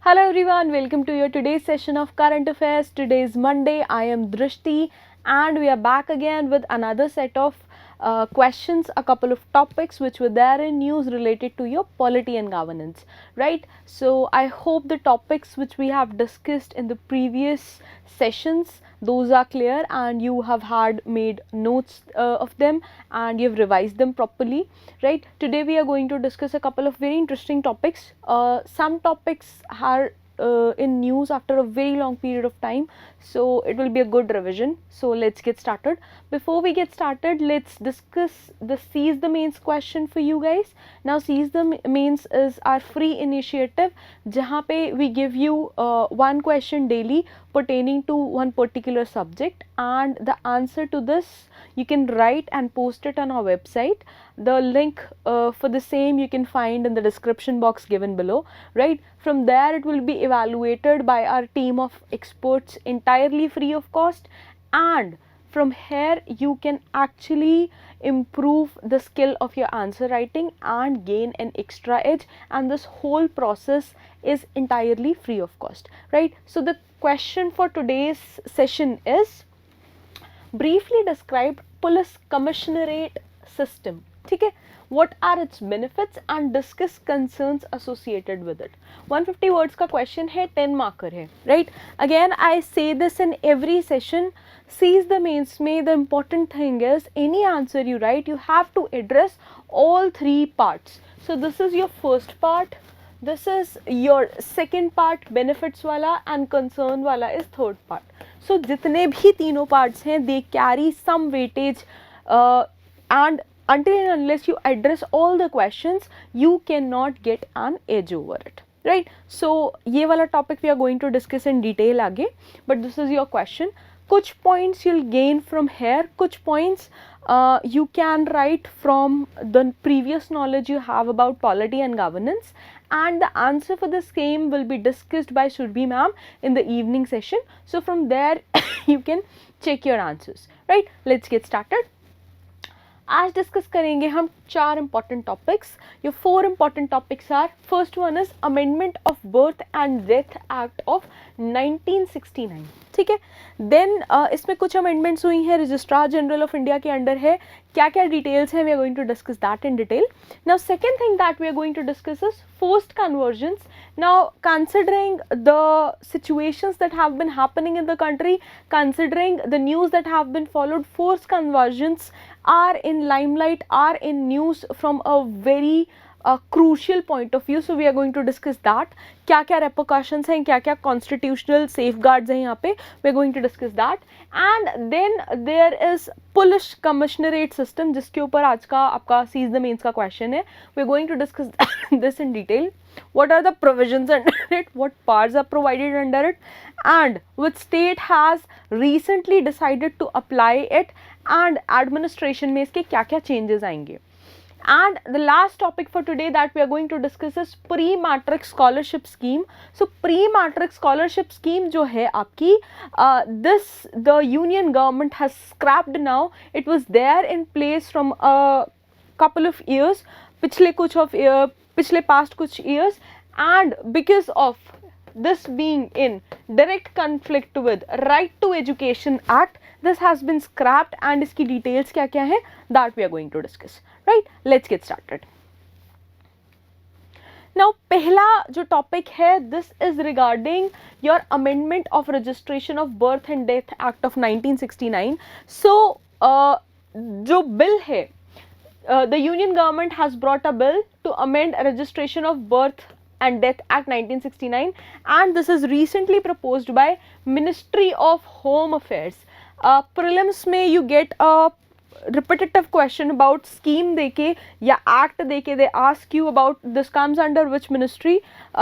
Hello everyone, welcome to your today's session of current affairs. Today is Monday. I am Drishti and we are back again with another set of questions, a couple of topics which were there in news related to your polity and governance, right? So I hope the topics which we have discussed in the previous sessions, those are clear and you have had made notes of them and you've revised them properly, right? Today we are going to discuss a couple of very interesting topics. Some topics are in news after a very long period of time, so it will be a good revision. So let's get started. Before we get started, let's discuss the Seize the Mains question for you guys. Now Seize the Mains is our free initiative jahan pe we give you one question daily pertaining to one particular subject, and the answer to this you can write and post it on our website. The link for the same you can find in the description box given below, right? From there it will be evaluated by our team of experts entirely free of cost, and from here you can actually improve the skill of your answer writing and gain an extra edge, and this whole process is entirely free of cost, right? So the question for today's session is, briefly describe police commissionerate system. ठीक है, what are its benefits and discuss concerns associated with it. 150 words का question है, 10 marker है, right? Again I say this in every session. Seize the Mains में the important thing is any answer you write you have to address all three parts. So this is your first part, this is your second part benefits वाला, and concern वाला is third part. So जितने भी तीनों parts हैं they carry some weightage and until and unless you address all the questions you cannot get an edge over it, right? So ये वाला topic we are going to discuss in detail आगे, but this is your question. कुछ points you'll gain from here, कुछ points you can write from the previous knowledge you have about polity and governance, and the answer for the same will be discussed by Surbhi ma'am in the evening session. So from there you can check your answers, right? Let's get started. आज discuss करेंगे हम चार important topics. Your four important topics are, first one is amendment of birth and death act of 1969. ठीक है, then इसमें कुछ amendments हुई हैं, रजिस्ट्रार जनरल ऑफ इंडिया के अंडर है, क्या क्या डिटेल्स हैं, we are going to discuss that in detail. Now second thing that we are going to discuss is forced conversions. Now considering the situations that have been happening in the country, considering the news that have been followed, forced conversions are in limelight, are in news from a very crucial point of view. So we are going to discuss that. क्या क्या repercussions हैं, क्या क्या constitutional safeguards हैं यहाँ पे, we are going to discuss that. And then there is police commissionerate system जिसके ऊपर आज का आपका Seize the Mains का question है. We are going to discuss this in detail. What are the provisions under it, what powers are provided under it, and which state has recently decided to apply it, and administration में इसके क्या क्या changes आएंगे. And the last topic for today that we are going to discuss is pre-matric scholarship scheme. So pre-matric scholarship scheme जो है आपकी, this the union government has scrapped now. It was there in place from a couple of years, पिछले past कुछ years, and because of this being in direct conflict with Right to Education Act, this has been scrapped, and इसकी details क्या क्या है that we are going to discuss, right? Let's get started. Now पहला जो topic है, this is regarding your amendment of registration of birth and death act of 1969. So जो bill है, the union government has brought a bill to amend registration of birth and death act 1969, and this is recently proposed by Ministry of Home Affairs. Prelims में you get a repetitive question about scheme देके या act देके, they ask you about this comes under which ministry.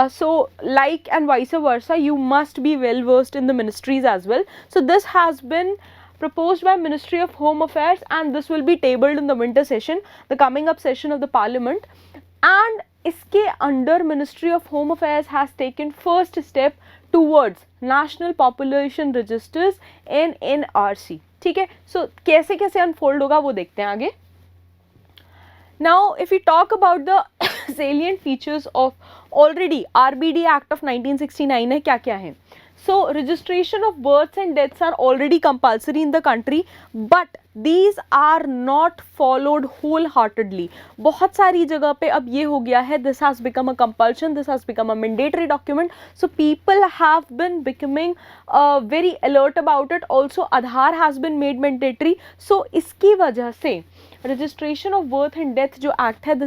So like and vice versa, you must be well versed in the ministries as well. So this has been proposed by Ministry of Home Affairs, and this will be tabled in the winter session, the coming up session of the parliament. And इसके under Ministry of Home Affairs has taken first step towards National Population Registers NNRC. ठीक है, so कैसे कैसे unfold होगा वो देखते हैं आगे. Now if we talk about the salient features of already RBD act of 1969 है, क्या क्या है. So registration of births and deaths are already compulsory in the country, but these are not followed wholeheartedly. बहुत सारी जगह पे अब ये हो गया है, this has become a compulsion, this has become a mandatory document. So people have been becoming very alert about it. Also Aadhaar has been made mandatory. So इसकी वजह से registration of birth and death जो act है,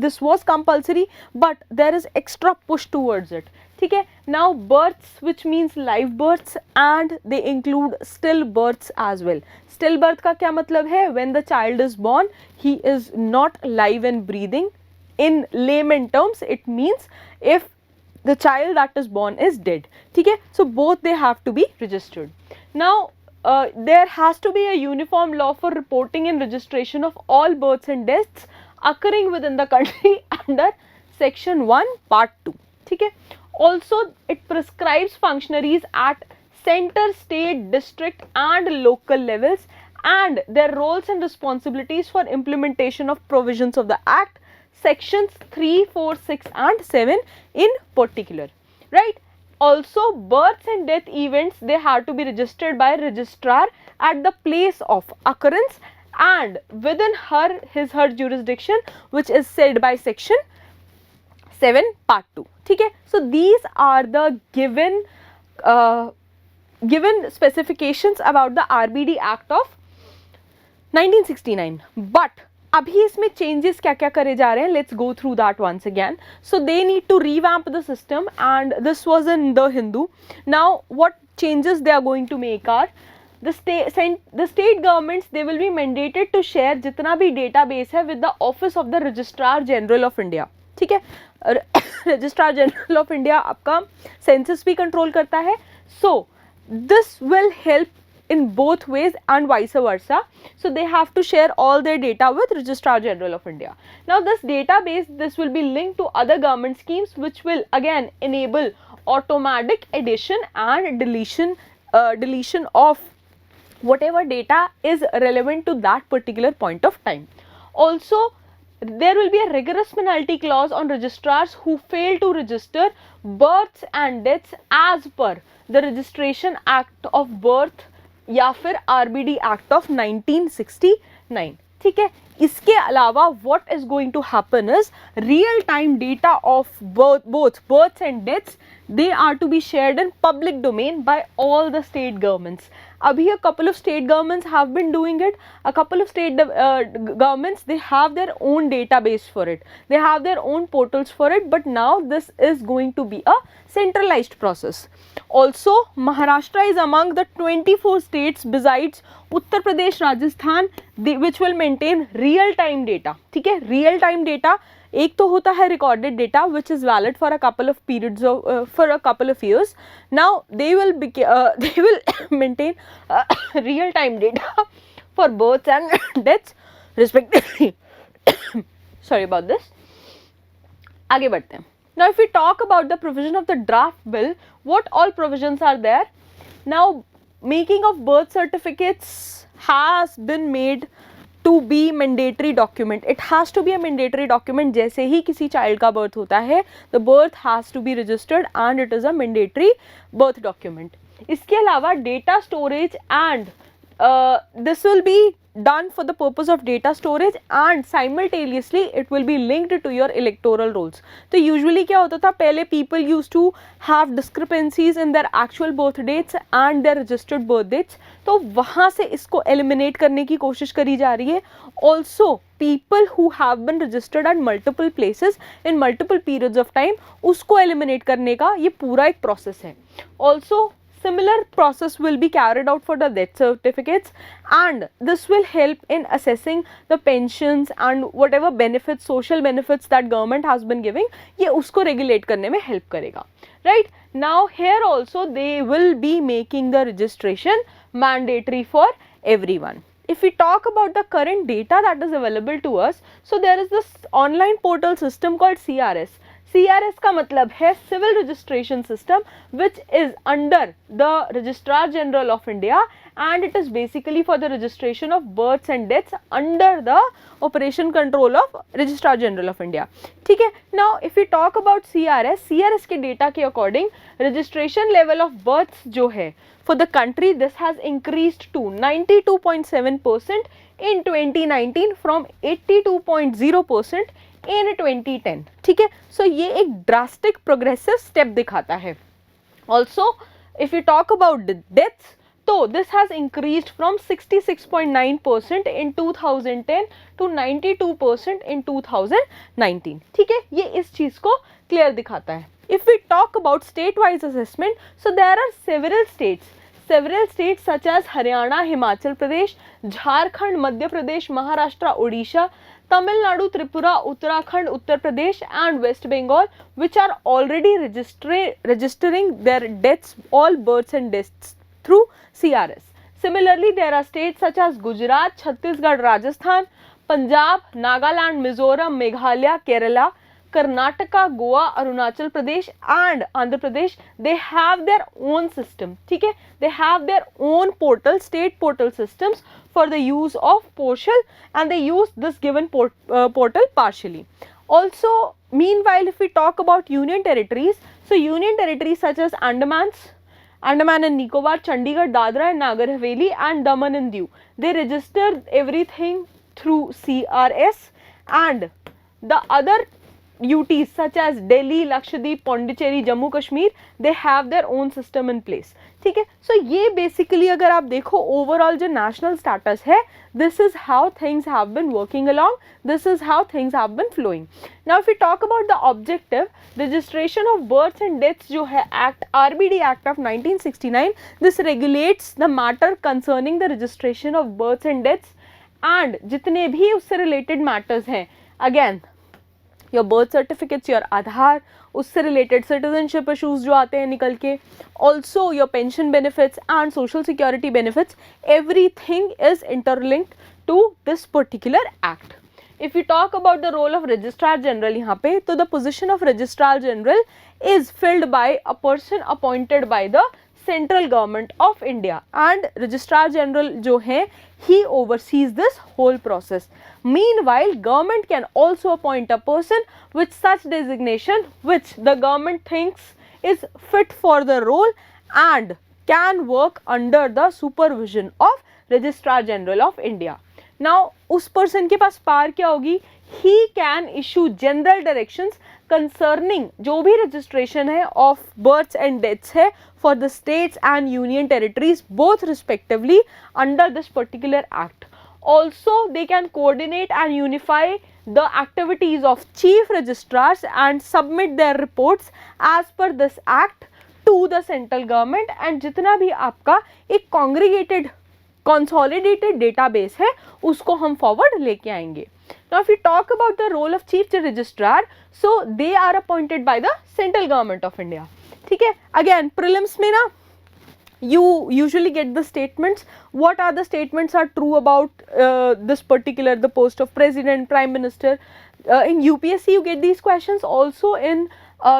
this was compulsory, but there is extra push towards it. ठीक है. Now births, which means live births, and they include still births as well. Still birth का क्या मतलब है? When the child is born, he is not live and breathing. In layman terms, it means if the child that is born is dead. ठीक है. So both they have to be registered. Now there has to be a uniform law for reporting and registration of all births and deaths occurring within the country under section 1 part 2. ठीक है. Also it prescribes functionaries at center, state, district and local levels and their roles and responsibilities for implementation of provisions of the act, sections 3, 4, 6 and 7 in particular, right. Also births and death events, they have to be registered by registrar at the place of occurrence and within her jurisdiction, which is said by section 7 part 2. ठीक है. So these are the given specifications about the RBD Act of 1969. But अभी इसमें changes क्या क्या करे जा रहे हैं, let's go through that once again. So they need to revamp the system and this was in the Hindu. Now what changes they are going to make are the state governments, they will be mandated to share जितना भी database है with the office of the Registrar General of India. ठीक है. Registrar general of India आपका census भी control करता है. So this will help in both ways and vice versa. So they have to share all their data with Registrar General of India. Now this database, this will be linked to other government schemes which will again enable automatic addition and deletion of whatever data is relevant to that particular point of time. Also there will be a rigorous penalty clause on registrars who fail to register births and deaths as per the Registration Act of Birth या फिर RBD Act of 1969. ठीक है. इसके अलावा what is going to happen is real time data of both births and deaths, they are to be shared in public domain by all the state governments. Abhi a couple of state governments have been doing it. A couple of state governments, they have their own database for it. They have their own portals for it. But now this is going to be a centralized process. Also, Maharashtra is among the 24 states besides Uttar Pradesh, Rajasthan, which will maintain real time data. ठीक है. Real time data एक तो होता है recorded data which is valid for a couple of periods of for a couple of years. Now they will maintain real time data for births and deaths respectively. Sorry about this. आगे बढ़ते हैं. Now if we talk about the provision of the draft bill, what all provisions are there? Now making of birth certificates has been made to be mandatory document. It has to be a mandatory document. जैसे ही किसी child का birth होता है, the birth has to be registered and it is a mandatory birth document. इसके अलावा data storage and this will be done for the purpose of data storage and simultaneously it will be linked to your electoral rolls. तो usually क्या होता था, पहले people used to have discrepancies in their actual birth dates and their registered birth dates. तो वहाँ से इसको eliminate करने की कोशिश करी जा रही है. Also people who have been registered at multiple places in multiple periods of time, उसको eliminate करने का ये पूरा एक process है. Also similar process will be carried out for the death certificates and this will help in assessing the pensions and whatever benefits, social benefits that government has been giving, ये उसको regulate करने में help करेगा. Right. Now here also they will be making the registration mandatory for everyone. If we talk about the current data that is available to us, so there is this online portal system called CRS. CRS का मतलब है civil registration system which is under the registrar general of India and it is basically for the registration of births and deaths under the operation control of registrar general of India. ठीक है. Now if we talk about CRS के data के according registration level of births जो है for the country this has increased to 92.7% in 2019 from 82.0% in 2010. ठीक है. So ये एक drastic progressive step दिखाता है. Also if we talk about the deaths, तो this has increased from 66.9% in 2010 to 92% in 2019. ठीक है, ये इस चीज को क्लियर दिखाता है. If we talk about state wise assessment, so there are several states such as Haryana, Himachal Pradesh, Jharkhand, Madhya Pradesh, Maharashtra, Odisha, Tamil Nadu, Tripura, Uttarakhand, Uttar Pradesh and West Bengal which are already registering their deaths, all births and deaths through CRS. Similarly, there are states such as Gujarat, Chhattisgarh, Rajasthan, Punjab, Nagaland, Mizoram, Meghalaya, Kerala, Karnataka, Goa, Arunachal Pradesh and Andhra Pradesh. They have their own system. ठीक है, they have their own portal, state portal systems for the use of partial and they use this given portal partially. Also, meanwhile, if we talk about union territories, so union territories such as Andaman and Nicobar, Chandigarh, Dadra and Nagar Haveli and Daman and Diu, they register everything through CRS and the other UTs such as Delhi, Lakshadweep, Pondicherry, Jammu Kashmir, they have their own system in place. ठीक है, so ये basically अगर आप देखो overall जो national status है, this is how things have been working along, this is how things have been flowing. Now if we talk about the objective, registration of births and deaths जो है Act, RBD Act of 1969, this regulates the matter concerning the registration of births and deaths and जितने भी उससे related matters हैं, again your birth certificates, your Aadhaar, उससे related citizenship issues जो आते हैं निकल के, also your pension benefits and social security benefits, everything is interlinked to this particular act. If we talk about the role of registrar general यहाँ पे, तो the position of registrar general is filled by a person appointed by the central government of India and registrar general जो है he oversees this whole process. Meanwhile, government can also appoint a person with such designation which the government thinks is fit for the role and can work under the supervision of registrar general of India. Now उस person के पास power क्या होगी? He can issue general directions concerning जो भी registration है of births and deaths है for the states and union territories both respectively under this particular act. Also they can coordinate and unify the activities of chief registrars and submit their reports as per this act to the central government and जितना भी आपका एक congregated consolidated database है उसको हम forward लेके आएंगे. Now if we talk about the role of chief registrar, so they are appointed by the central government of India. ठीक है, again prelims में ना you usually get the statements, what are the statements are true about this particular the post of president, prime minister. In UPSC you get these questions, also in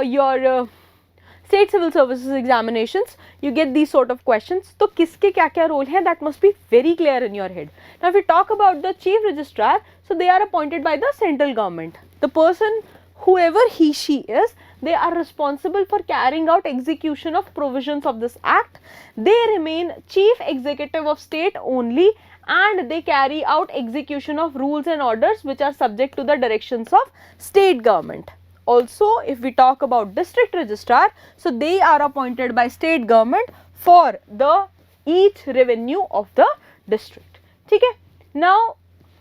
your state civil services examinations you get these sort of questions. तो किसके क्या क्या role हैं, that must be very clear in your head. Now if we talk about the chief registrar, so they are appointed by the central government. The person, whoever he she is, they are responsible for carrying out execution of provisions of this act. They remain chief executive of state only and they carry out execution of rules and orders which are subject to the directions of state government. Also if we talk about district registrar, so they are appointed by state government for the each revenue of the district. ठीक है, now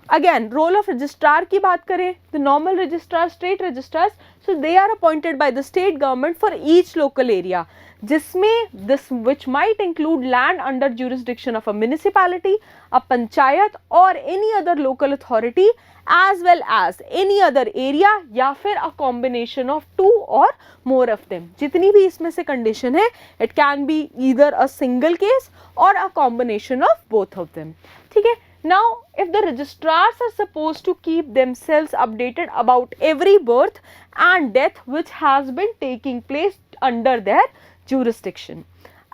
again role of registrar की बात करें, the normal registrars, state registrars, so they are appointed by the state government for each local area जिसमें this which might include land under jurisdiction of a municipality, a panchayat or any other local authority as well as any other area या फिर a combination of two or more of them. जितनी भी इसमें से condition है, it can be either a single case or a combination of both of them. ठीक है, Now, if the registrars are supposed to keep themselves updated about every birth and death which has been taking place under their jurisdiction,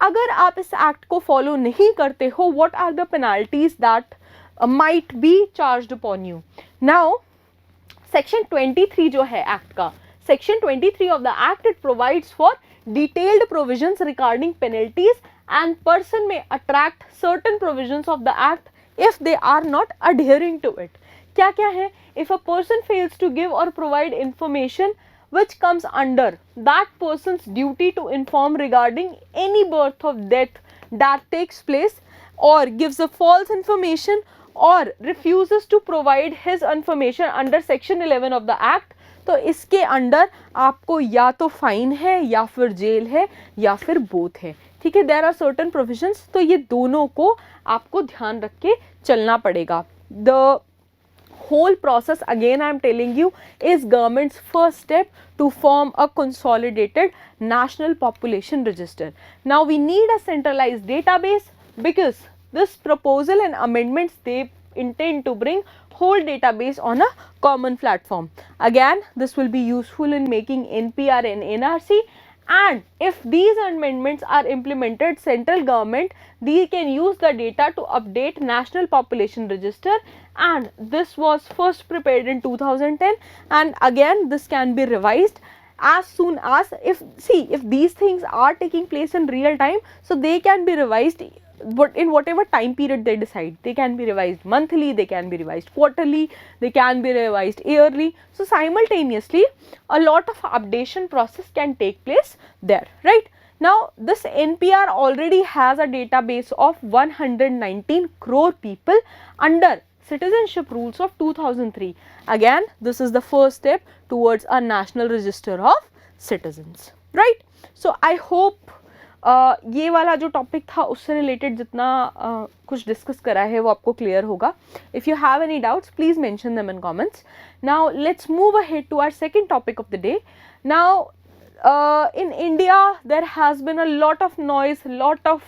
अगर आप इस act को follow नहीं करते हो, what are the penalties that might be charged upon you? Now, section 23 जो है act का, section 23 of the act, it provides for detailed provisions regarding penalties and person may attract certain provisions of the act if they are not adhering to it. क्या क्या है? If a person fails to give or provide information which comes under that person's duty to inform regarding any birth or death that takes place, or gives a false information or refuses to provide his information under section 11 of the act, तो इसके under आपको या तो fine है या फिर jail है या फिर बोथ है, ठीक है. देयर आर सर्टन प्रोविजंस, तो ये दोनों को आपको ध्यान रख के चलना पड़ेगा. The whole process, again I am telling you, is government's first step to form a consolidated national population register. Now we need a centralized database because this proposal and amendments, they intend to bring whole database on a common platform. Again, this will be useful in making NPR and NRC, and if these amendments are implemented, central government, they can use the data to update national population register, and this was first prepared in 2010, and again this can be revised as soon as, if these things are taking place in real time, so they can be revised but in whatever time period they decide. They can be revised monthly, they can be revised quarterly, they can be revised yearly. So simultaneously a lot of updation process can take place there, right? Now this NPR already has a database of 119 crore people under citizenship rules of 2003. Again, this is the first step towards a national register of citizens, right? So I hope ये वाला जो topic था उससे related जितना कुछ discuss करा है वो आपको क्लियर होगा. If you have any doubts please mention them in comments. Now let's move ahead to our second topic of the day. Now in India there has been a lot of noise, lot of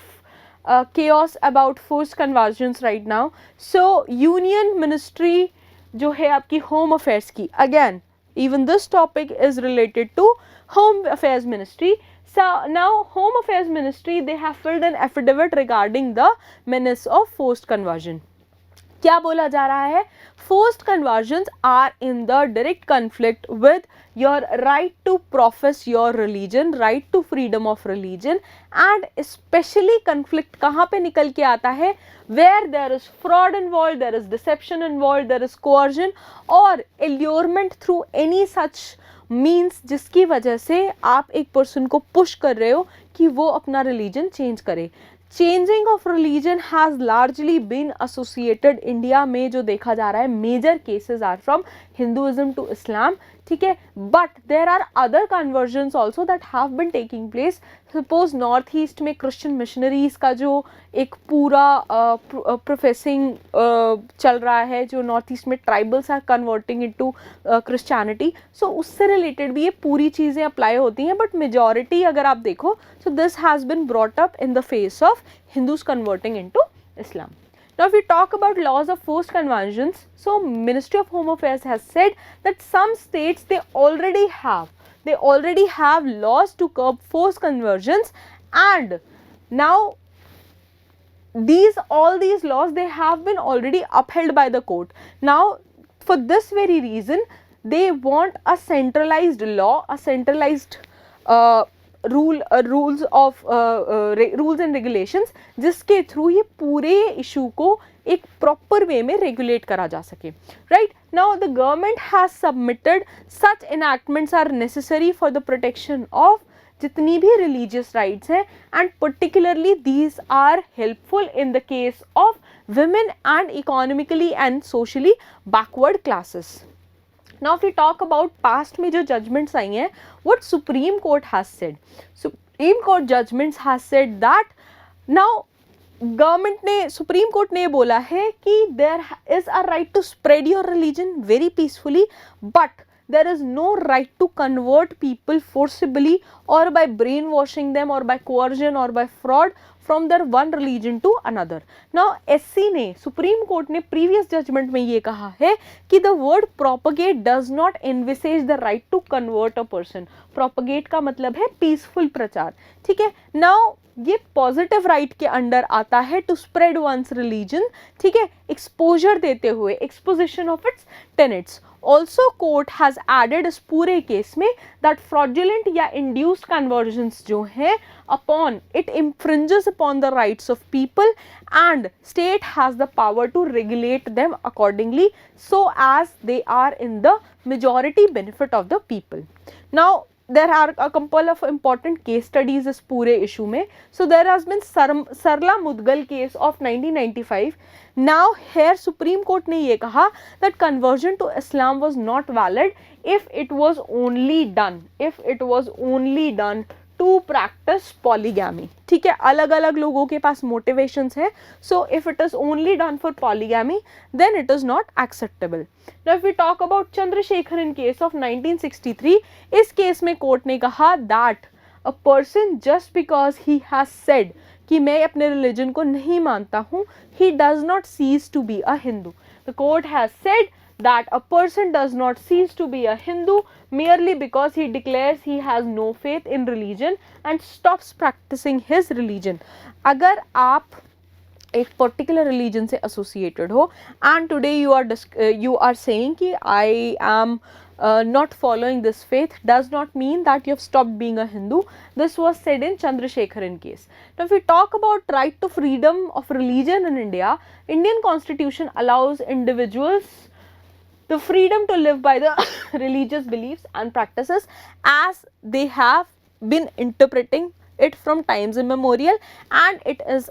chaos about forced conversions right now. So Union Ministry जो है आपकी Home Affairs की, again even this topic is related to Home Affairs Ministry. So now Home Affairs Ministry, they have filled an affidavit regarding the menace of forced conversion. क्या बोला जा रहा है? Forced conversions are in the direct conflict with your right to profess your religion, right to freedom of religion, and especially conflict कहाँ पे निकल के आता है? Where there is fraud involved, there is deception involved, there is coercion or allurement through any such means जिसकी वजह से आप एक पर्सन को पुश कर रहे हो कि वो अपना रिलीजन चेंज करे. Changing of religion has largely been associated, India में जो देखा जा रहा है major cases are from Hinduism to Islam, ठीक है. But there are other conversions also that have been taking place. Suppose north east में क्रिश्चियन मिशनरीज का जो एक पूरा प्रोफेसिंग चल रहा है, जो नॉर्थ ईस्ट में tribals are converting into Christianity, so उससे रिलेटेड भी ये पूरी चीज़ें अप्लाई होती हैं. बट मेजॉरिटी अगर आप देखो, so this has been brought up in the face of Hindus converting into Islam. Now if we talk about laws of forced conversions, so Ministry of Home Affairs has said that some states they already have laws to curb forced conversions, and now all these laws they have been already upheld by the court. Now for this very reason they want a centralized law, a centralized rules and regulations जिसके through ये पूरे issue को एक proper way में regulate करा जा सके. Right now the government has submitted such enactments are necessary for the protection of जितनी भी रिलीजियस राइट्स हैं, and particularly these are helpful in the case of women and economically and socially backward classes. Now if we talk about past में जो judgments आई हैं, what Supreme Court has said? Supreme Court judgments has said that now government ने, Supreme Court ने बोला है कि there is a right to spread your religion very peacefully, but there is no right to convert people forcibly or by brainwashing them or by coercion or by fraud from their one religion to another. Now SC ने supreme court ने previous judgement में ये कहा है कि the word propagate does not envisage the right to convert a person. propagate का मतलब है peaceful प्रचार, ठीक है. Now ये पॉजिटिव राइट के अंडर आता है टू स्प्रेड वंस रिलीजन, ठीक है, एक्सपोजर देते हुए, exposition of its tenets. Also court has added इस पूरे केस में दैट फ्रॉडुलेंट या इंड्यूस्ड कन्वर्जन्स जो हैं upon it infringes upon the rights of people and state has the power to regulate them accordingly so as they are in the majority benefit of the people. Now there are a couple of important case studies इस पूरे issue में. So there has been Sarla Mudgal case of 1995. Now here Supreme Court ने ये कहा that conversion to Islam was not valid if it was only done to practice polygamy. ठीक है, अलग अलग लोगों के पास motivations है. So if it is only done for polygamy, then it is not acceptable. Now if we talk about Chandrasekharan case of 1963, इस case में court ने कहा that a person just because he has said कि मैं अपने religion को नहीं मानता हूँ, he does not cease to be a Hindu. The court has said that a person does not cease to be a Hindu merely because he declares he has no faith in religion and stops practicing his religion. अगर आप एक particular religion से associated हो and today you are saying कि I am not following this faith, does not mean that you have stopped being a Hindu. This was said in Chandrasekharan case. Now if we talk about right to freedom of religion in India, Indian constitution allows individuals the freedom to live by the religious beliefs and practices as they have been interpreting it from times immemorial, and it is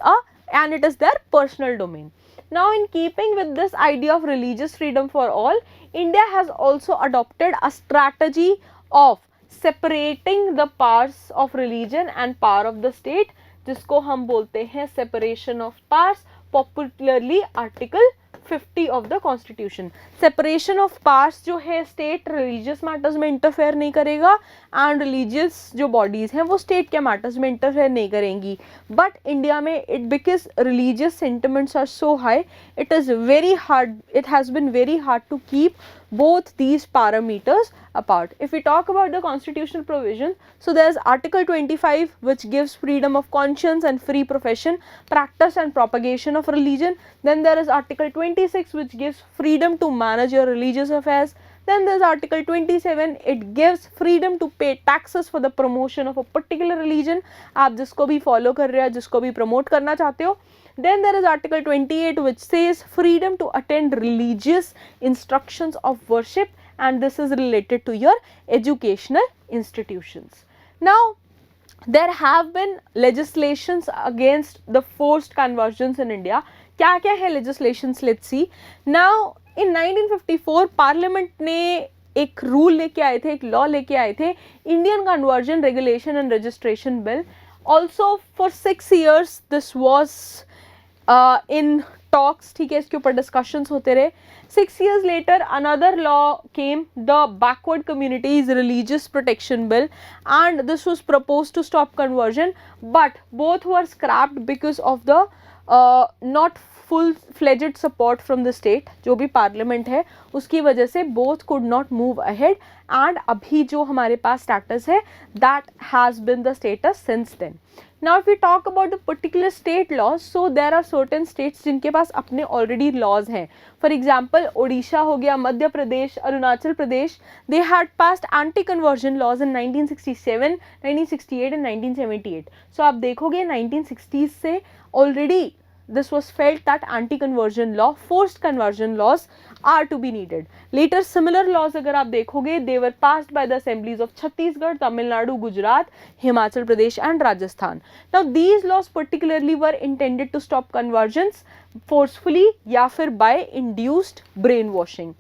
their personal domain. Now in keeping with this idea of religious freedom for all, India has also adopted a strategy of separating the powers of religion and power of the state, जिसको हम बोलते हैं separation of powers, popularly article 50 of the constitution. separation of powers जो है, state religious matters में interfere नहीं करेगा and religious जो bodies हैं वो state के matters में interfere नहीं करेंगी. but India में because religious sentiments are so high, it has been very hard to keep both these parameters apart. If we talk about the constitutional provision, so there is article 25 which gives freedom of conscience and free profession, practice and propagation of religion. Then there is article 26 which gives freedom to manage your religious affairs. Then there is article 27, it gives freedom to pay taxes for the promotion of a particular religion. आप जिसको भी follow कर रहे हो, जिसको भी promote करना चाहते हो. Then there is article 28 which says freedom to attend religious instructions of worship, and this is related to your educational institutions. Now there have been legislations against the forced conversions in India. क्या क्या है legislations? Let's see. Now in 1954 Parliament ने एक rule लेके आए थे, एक law लेके आए थे, Indian Conversion Regulation and Registration Bill. Also for 6 years this was in talks, ठीक है, इसके ऊपर discussions होते रहे. 6 years later another law came, the Backward Communities Religious Protection Bill, and this was proposed to stop conversion, but both were scrapped because of the not full-fledged support from the state. जो भी parliament है उसकी वजह से both could not move ahead, and अभी जो हमारे पास status है that has been the status since then. Now if we talk about the particular state laws, so there are certain states जिनके पास अपने already laws हैं. For example, Odisha हो गया, Madhya Pradesh, Arunachal Pradesh, they had passed anti-conversion laws in 1967, 1968 and 1978. So आप देखोगे 1960s से already this was felt that anti-conversion law, forced conversion laws are to be needed. Later similar laws अगर आप देखोगे, they were passed by the assemblies of Chhattisgarh, Tamil Nadu, Gujarat, Himachal Pradesh and Rajasthan. Now these laws particularly were intended to stop conversions forcefully या फिर by induced brainwashing.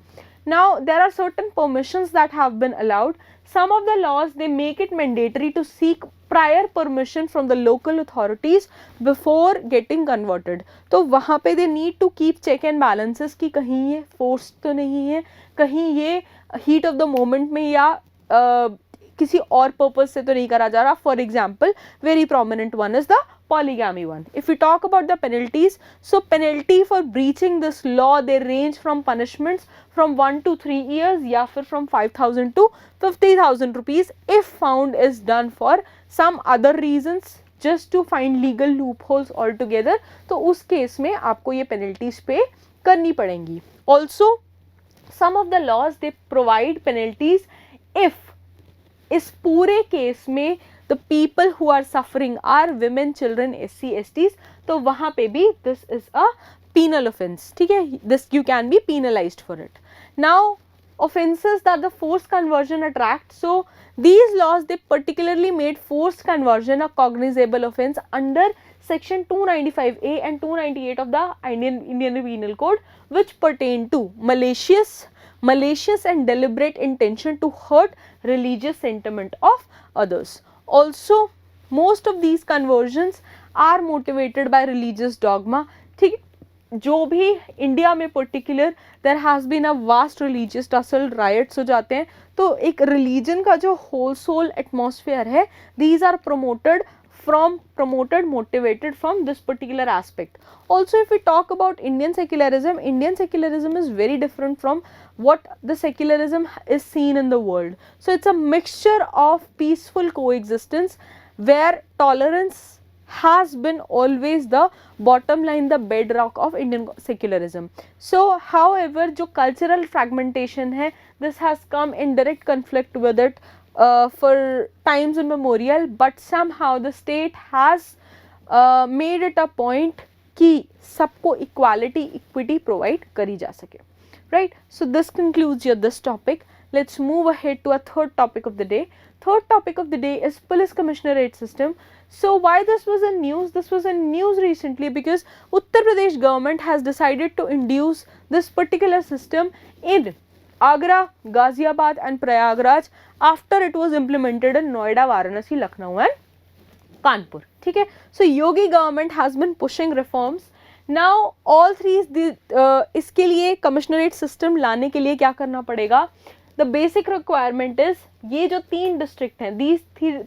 Now there are certain permissions that have been allowed. Some of the laws, they make it mandatory to seek prior permission from the local authorities before getting converted. तो वहाँ पे they need to keep check and balances कि कहीं ये forced तो नहीं है, कहीं ये हीट ऑफ द मोमेंट में या किसी और पर्पज से तो नहीं करा जा रहा. For example very prominent one is the polygamy one. If we talk about the penalties, so penalty for breaching this law, they range from punishments from 1 to 3 years या फिर from 5,000 to 50,000 rupees if found is done for some other reasons just to find legal loopholes altogether. तो उस case में आपको ये penalties पे करनी पड़ेंगी. Also some of the laws they provide penalties if इस पूरे केस में the people who are suffering are women, children, SC, STs. तो वहाँ पे भी this is a penal offense. ठीक है, this you can be penalized for it. Now offenses that the forced conversion attract. So these laws they particularly made forced conversion a cognizable offense under section 295A and 298 of the Indian Penal Code, which pertain to malicious and deliberate intention to hurt religious sentiment of others. Also most of these conversions are motivated by religious dogma. ठीक, जो भी India में particular there has been a vast religious tussle, riots हो जाते हैं, तो एक religion का जो होल सोल एटमॉस्फेयर है, these are promoted motivated from this particular aspect. Also if we talk about Indian secularism is very different from what the secularism is seen in the world. So it's a mixture of peaceful coexistence where tolerance has been always the bottom line, the bedrock of Indian secularism. So however जो cultural fragmentation है, this has come in direct conflict with it for times immemorial, but somehow the state has made it a point कि सबको equity provide करी जा सके. Right, so this concludes this topic. Let's move ahead to a third topic of the day. Third topic of the day is police commissionerate system. So why this was in news? This was in news recently because Uttar Pradesh government has decided to introduce this particular system in Agra, Ghaziabad and Prayagraj after it was implemented in Noida, Varanasi, Lucknow and Kanpur. ठीक है, so Yogi government has been pushing reforms. Now all three इसके लिए commissionerate system लाने के लिए क्या करना पड़ेगा? The basic requirement is ये जो 3 डिस्ट्रिक्ट हैं, these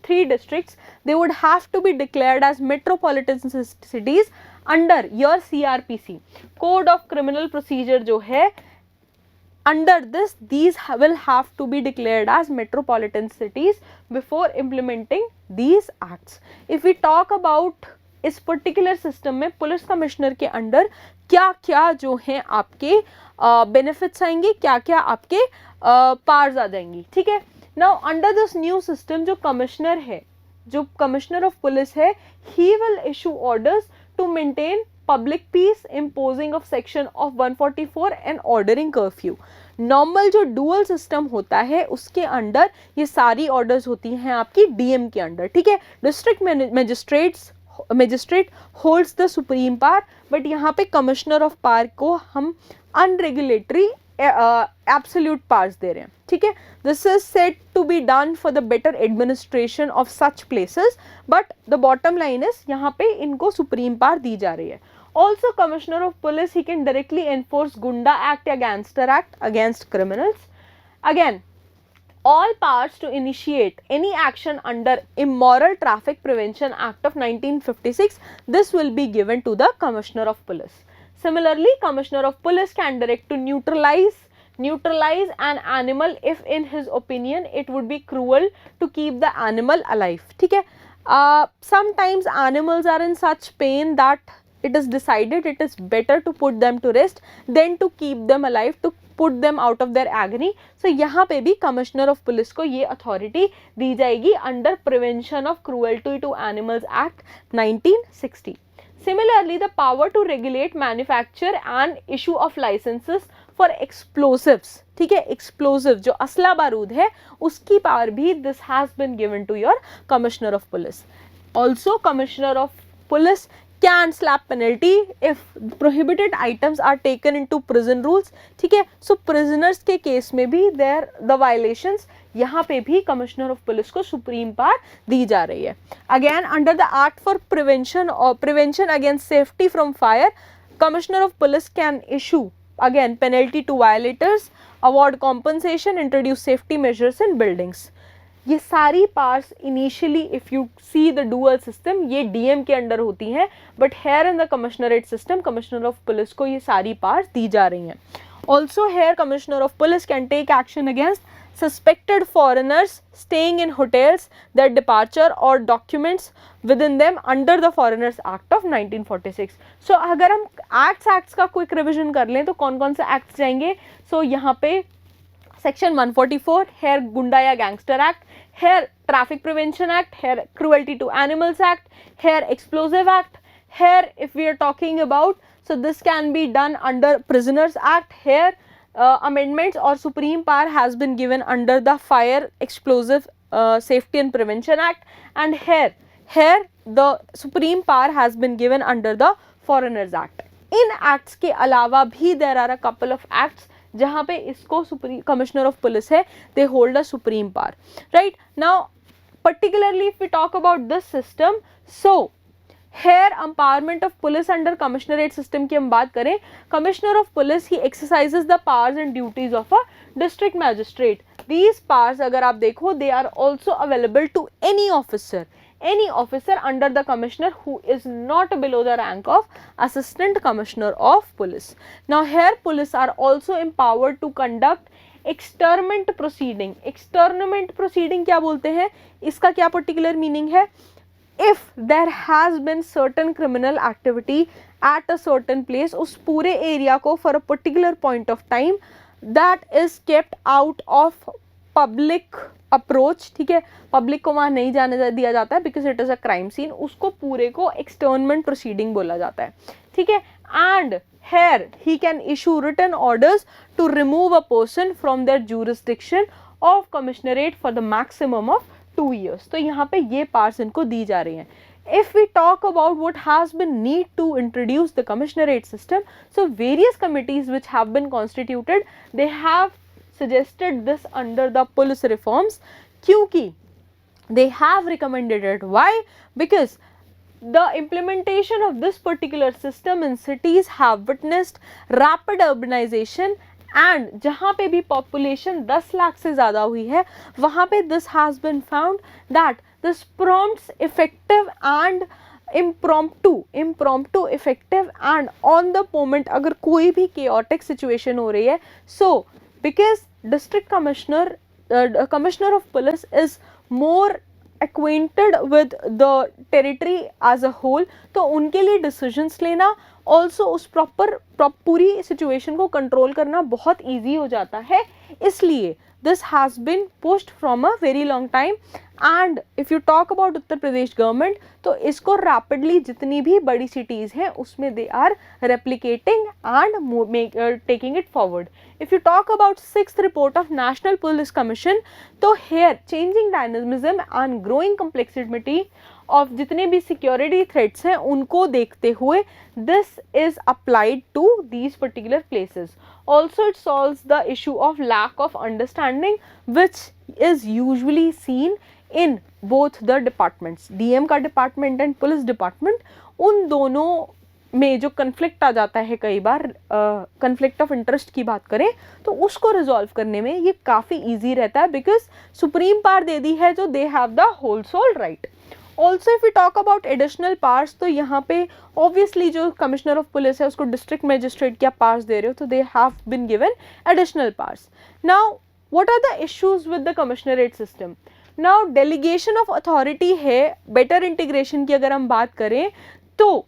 3 districts, they would have to be declared as metropolitan cities under your CRPC, Code of Criminal Procedure जो है, under this these will have to be declared as metropolitan cities before implementing these acts. If we talk about इस particular system में police commissioner के under क्या क्या जो हैं आपके बेनिफिट्स आएंगे, क्या क्या आपके पावर्स आ जाएंगी. ठीक है, now under this new system जो कमिश्नर है, जो कमिश्नर ऑफ पुलिस है, he will issue orders to maintain public peace, imposing of section of 144 and ordering curfew. Normal जो डुअल सिस्टम होता है उसके अंडर ये सारी ऑर्डर्स होती हैं आपकी डीएम के अंडर. ठीक है, district magistrate holds the supreme power, but यहाँ पे कमिश्नर ऑफ पावर को हम अनरेगुलेटरी एब्सोल्यूट पावर्स दे रहे हैं. ठीक है, this is said to be done for the better administration of such places, but the bottom line is यहाँ पे इनको सुप्रीम पावर दी जा रही है. Also commissioner of police, he can directly enforce Gunda Act या Gangster Act against criminals. Again, all powers to initiate any action under Immoral Traffic Prevention Act of 1956, this will be given to the commissioner of police. Similarly, commissioner of police can direct to neutralize an animal if in his opinion it would be cruel to keep the animal alive. ठीक है, sometimes animals are in such pain that it is decided it is better to put them to rest than to keep them alive, to put them out of their agony. So यहाँ पे भी commissioner of police को ये authority दी जाएगी under Prevention of Cruelty to Animals Act 1960. Similarly, the power to regulate manufacture and issue of licenses for explosives, ठीक है, explosive जो असला बारूद है उसकी power भी this has been given to your commissioner of police. Also, commissioner of police can slap penalty if prohibited items are taken into prison rules. ठीक है, so prisoners के केस में भी there the violations, यहाँ पे भी commissioner of police को supreme power दी जा रही है. Again under the act for prevention against safety from fire, commissioner of police can issue again penalty to violators, award compensation, introduce safety measures in buildings. ये सारी powers initially if you see the dual system ये DM के under होती हैं, but here in the commissionerate system commissioner of police को ये सारी powers दी जा रही हैं. Also here commissioner of police can take action against suspected foreigners staying in hotels, their departure or documents within them under the Foreigners Act of 1946. So अगर हम acts का क्विक रिविजन कर लें तो कौन कौन से acts जाएंगे. So यहाँ पे सेक्शन 144 हेयर गुंडा या gangster act, here traffic prevention act, here cruelty to animals act, here explosive act, here if we are talking about so this can be done under prisoners act, here amendments or supreme power has been given under the fire explosive safety and prevention act, and here the supreme power has been given under the foreigners act. In acts के अलावा भी there are a couple of acts जहाँ पे इसको commissioner of police है, they hold a supreme power. Right now particularly if we talk about this system, so here empowerment of police under commissionerate system की हम बात करें, commissioner of police he exercises the powers and duties of a district magistrate. These powers अगर आप देखो they are also available to any officer under the commissioner who is not below the rank of assistant commissioner of police. Now here police are also empowered to conduct externment proceeding. externment proceeding क्या बोलते हैं, इसका क्या particular meaning है, if there has been certain criminal activity at a certain place, उस पूरे area को for a particular point of time that is kept out of public approach. ठीक है, पब्लिक को वहाँ नहीं जाने दिया जाता है because it is a crime scene, उसको पूरे को एक्सटर्नमेंट प्रोसीडिंग बोला जाता है. ठीक है, and here he can issue written orders to remove a person from their jurisdiction of commissionerate for the maximum of 2 years. तो यहाँ पे ये पार्ट्स इनको दी जा रही हैं. If we talk about what has been need to introduce the commissionerate system, so various committees which have been constituted, they have suggested this under the police reforms. क्योंकि they have recommended it. Why? Because the implementation of this particular system in cities have witnessed rapid urbanization, and जहाँ पे भी population 10 lakh से ज़्यादा हुई है वहाँ पे this has been found that this prompts effective and impromptu effective and on the moment अगर कोई भी chaotic situation हो रही है, so because district commissioner of police is more acquainted with the territory as a whole, तो उनके लिए decisions लेना also उस पूरी situation को control करना बहुत easy हो जाता है. इसलिए this has been pushed from a very long time. And if you talk about Uttar Pradesh government, तो इसको rapidly जितनी भी बड़ी cities हैं उसमें they are replicating and taking it forward. If you talk about 6th report of National Police Commission, तो here changing dynamism and growing complexity of जितने भी security threats हैं उनको देखते हुए this is applied to these particular places. Also it solves the issue of lack of understanding which is usually seen in both the departments. DM का department and police department, उन दोनों में जो conflict आ जाता है कई बार conflict of interest की बात करें तो उसको resolve करने में ये काफ़ी easy रहता है because supreme power दे दी है जो they have the whole sole right. Also if we talk about additional powers, तो यहाँ पे obviously जो commissioner of police है उसको district magistrate क्या powers दे रहे हो, तो they have been given additional powers. Now what are the issues with the commissionerate system? Now delegation of authority है, better integration की अगर हम बात करें तो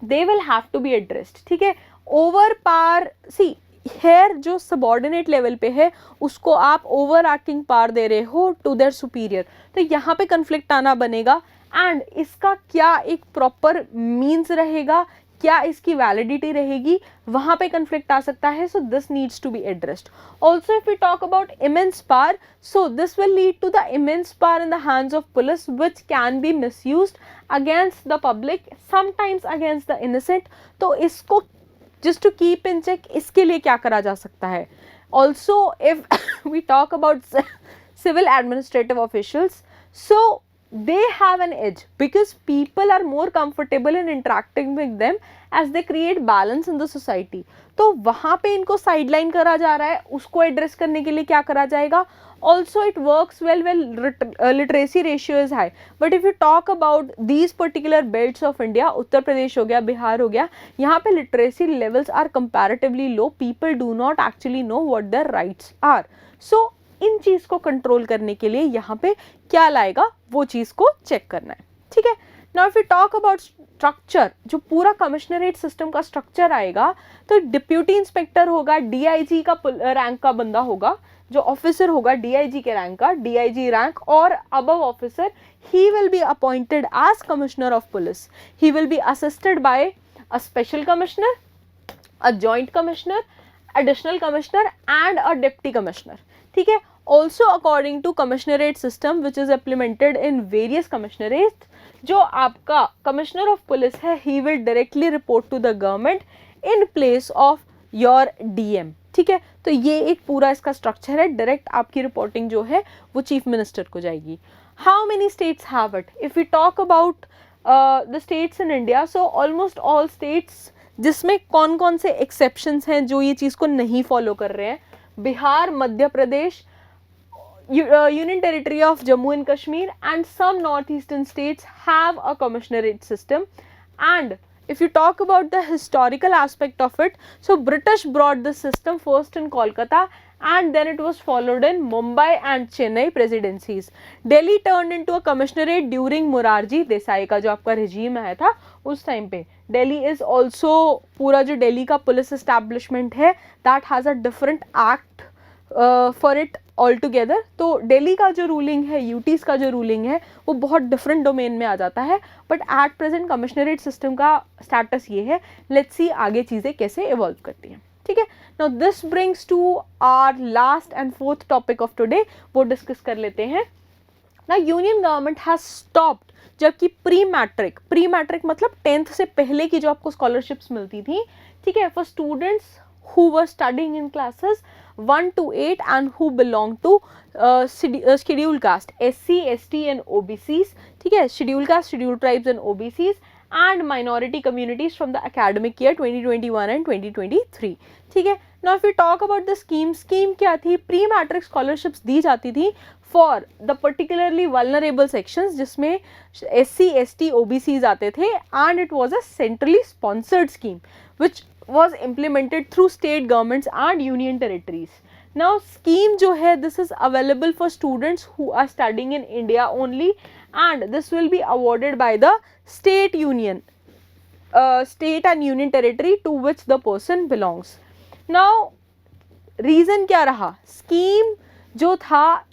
they will have to be addressed. ठीक है, over power, see हेयर जो सबॉर्डिनेट लेवल पे है उसको आप ओवर एक्टिंग पावर दे रहे हो टू देयर सुपीरियर, तो यहाँ पे कन्फ्लिक्ट आना बनेगा. एंड इसका क्या एक प्रॉपर मीन्स रहेगा, क्या इसकी वैलिडिटी रहेगी, वहाँ पे कन्फ्लिक्ट आ सकता है. So this needs to be addressed. Also if we talk about immense power, so this will lead to the immense power in the hands of police which can be misused against the public, sometimes against the innocent. तो इसको just to keep in check, इसके लिए क्या करा जा सकता है. Also if we talk about civil administrative officials, so they have an edge because people are more comfortable in interacting with them as they create balance in the society. तो वहाँ पे इनको sideline करा जा रहा है, उसको address करने के लिए क्या करा जाएगा? Also it works well when literacy ratio is high. But if you talk about these particular belts of India, Uttar Pradesh हो गया, बिहार हो गया, यहाँ पे literacy levels are comparatively low. People do not actually know what their rights are. So इन चीज़ को control करने के लिए यहाँ पे क्या लाएगा वो चीज़ को चेक करना है, ठीक है. Now if you talk about structure, जो पूरा कमिश्नरेट सिस्टम का स्ट्रक्चर आएगा, तो डिप्यूटी इंस्पेक्टर होगा, डीआईजी का रैंक का बंदा होगा, जो ऑफिसर होगा डीआईजी के रैंक का, डीआईजी रैंक और above officer, he will be appointed as commissioner of police. He will be assisted by a special commissioner, a joint commissioner, additional commissioner and a deputy commissioner, ठीक है. Also according to commissionerate system which is implemented in various commissionerates, जो आपका commissioner of police है, he will directly report to the government in place of your DM, ठीक है. तो ये एक पूरा इसका स्ट्रक्चर है. डायरेक्ट आपकी रिपोर्टिंग जो है वो चीफ मिनिस्टर को जाएगी. How many states have it? If you talk about the states in India, so almost all states, जिसमें कौन कौन से एक्सेप्शंस हैं जो ये चीज़ को नहीं फॉलो कर रहे हैं? Bihar, Madhya Pradesh, Union Territory of Jammu and Kashmir and some northeastern states have a commissionerate system. And if you talk about the historical aspect of it, so British brought this system first in Kolkata and then it was followed in Mumbai and Chennai presidencies. Delhi turned into a commissionerate during Morarji Desai का जो आपका regime आया था उस time पे. Delhi is also, पूरा जो Delhi का police establishment है, that has a different act for it all together. तो दिल्ली का जो रूलिंग है, यूटीज़ का जो रूलिंग है, वो बहुत डिफरेंट डोमेन में आ जाता है. But at present commissionerate system का स्टेटस ये है. लेट्स सी आगे चीज़ें कैसे इवॉल्व करती हैं, ठीक है. Now this brings to our last and fourth topic of today, वो डिस्कस कर लेते हैं. ना यूनियन गवर्नमेंट हैज स्टॉप्ड, जबकि प्री मैट्रिक मतलब 10th से पहले की जो आपको स्कॉलरशिप्स मिलती थी, ठीक है, for students who were studying in classes 1 to 8 and who belong to scheduled caste, SC, ST and OBCs, ठीक है, scheduled caste, scheduled tribes and OBCs and minority communities from the academic year 2021 and 2023, ठीक है. Now if we talk about the scheme क्या थी? Pre matric scholarships दी जाती थी for the particularly vulnerable sections, जिसमें SC, ST, OBCs आते थे, and it was a centrally sponsored scheme which was implemented through state governments and union territories. Now scheme जो है, this is available for students who are studying in India only and this will be awarded by the state and union territory to which the person belongs. Now reason क्या रहा? Scheme जो था,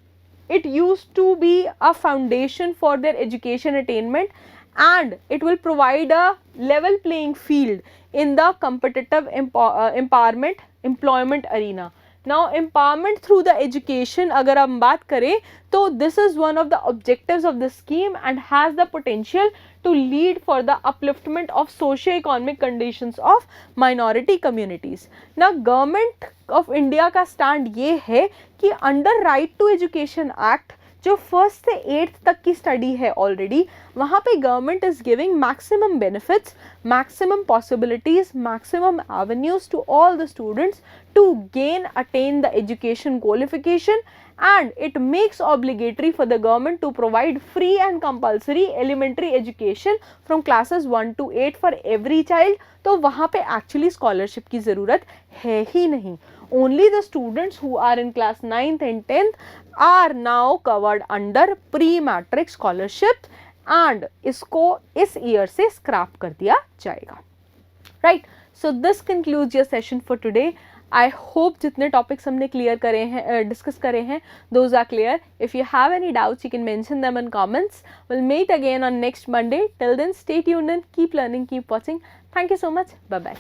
it used to be a foundation for their education attainment and it will provide a level playing field in the competitive employment arena. Now empowerment through the education अगर हम बात करें तो this is one of the objectives of the scheme and has the potential to lead for the upliftment of socio-economic conditions of minority communities. Now government of India का stand ये है कि under Right to Education Act जो 1st से 8th तक की study है already, वहाँ पे government is giving maximum benefits, maximum possibilities, maximum avenues to all the students to gain attain the education qualification and it makes obligatory for the government to provide free and compulsory elementary education from classes 1 to 8 for every child. तो वहाँ पे actually scholarship की ज़रूरत है ही नहीं. Only the students who are in class 9th and 10th are now covered under pre-matric scholarship and इसको इस year से scrap कर दिया जाएगा. Right? So this concludes your session for today. I hope जितने topics हमने clear करे हैं, discuss करे हैं, those are clear. If you have any doubts, you can mention them in comments. We'll meet again on next Monday. Till then, stay tuned and keep learning, keep watching. Thank you so much. Bye bye.